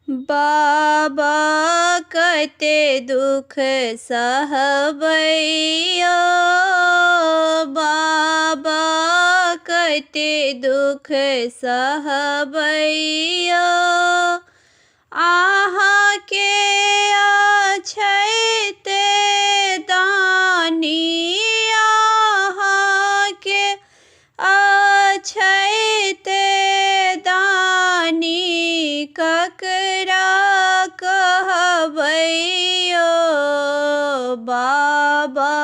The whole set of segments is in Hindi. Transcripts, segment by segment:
बाबा कते दुख सहबैया, बाबा कते दुख सहबैया। आहाँ के अछैते दानी, आहाँ के अछैते दानी, ककरा कहबैयो। बाबा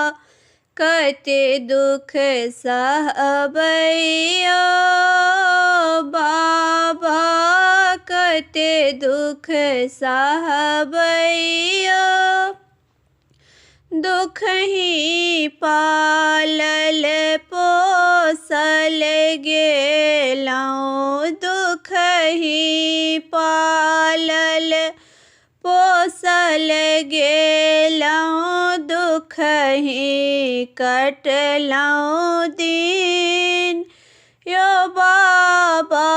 कते दुख सहबैया, बाबा कते दुख सहबैया। दुख ही पालल पोसल गेलौं, दुख ही पालल पोसल गेलौं, दुख ही कटलौं दिन। यो बाबा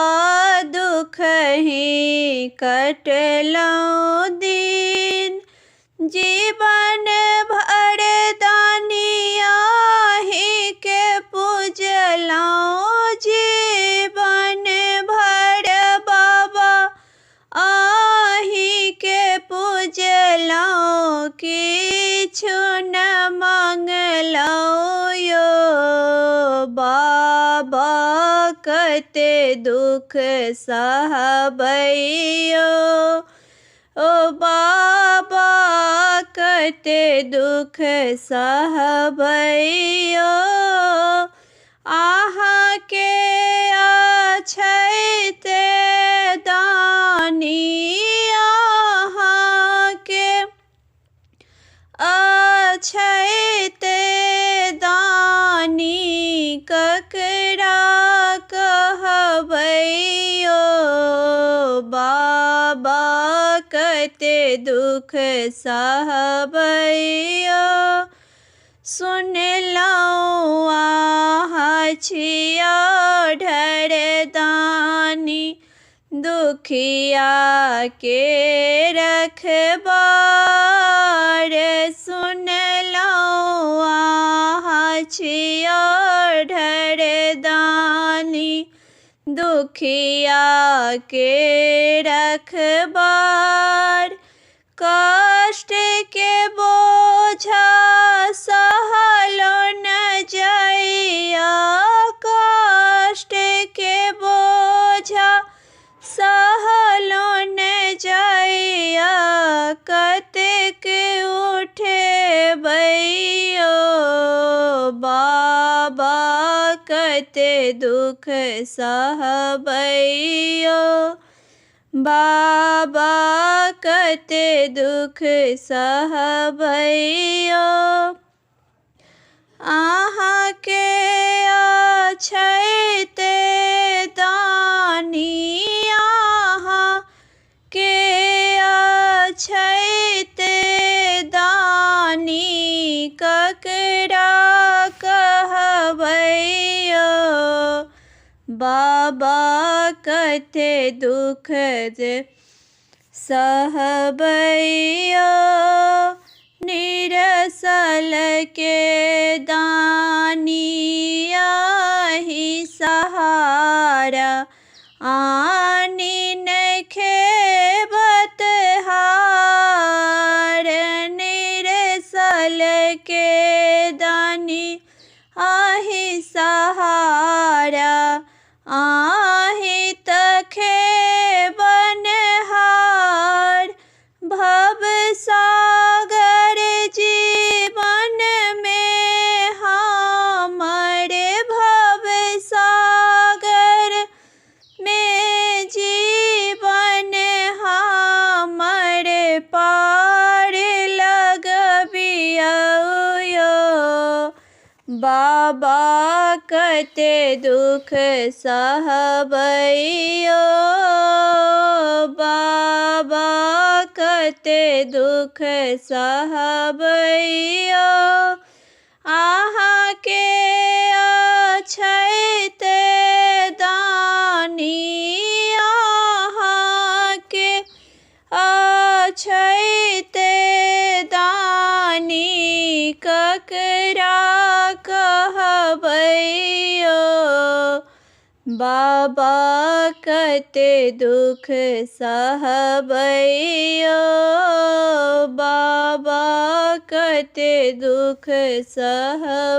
दुख ही कटलौं दिन। जीवन भर दानिया ही के पूजलौं, जीवन भर बाबा आही के पूजलौं। किछु न मंगलौं यो, बाबा कते दुख सहबैयो। ओ बाबा कते दुख सहबैयो। आहाँ के अछैते दानी, आहाँ के अछैते दानी, ककरा कहबैयो। बाबा कते दुख सहबैयो। सुनलौं आहाँ छिया ढरदानी, दुखिया के रखबार। सुनलौं आहाँ छिया ढरदानी, दुखिया के रखबार। कष्ट के बोझा सहलो न जाइया, कष्ट के बोझा सहलो न जाइया। कतेक उठबैयो, बाबा कते दुख सहबैयो। बाबा कते दुख सहबैयो। आहाँ के अछैते दानी, आहाँ के अछैते दानी, ककरा कहबैयो। बाबा कते दुख सहबैयो। निरसल के दानी आही सहारा, आनी नखे बतहार। निरसल के दानी आही सहारा, आही तखे बनहार। भव सागर जीवन में हमारे, भव सागर में जीवन हमारे, पार लगबियो। बाबा कते दुख सहबैयो, बाबा कते दुख सहबैयो। आहाँ के अछैते दानी, आहाँ के ककरा कहबैयो। बाबा कते दुख सहबैयो। बाबा कते दुख सहबैयो।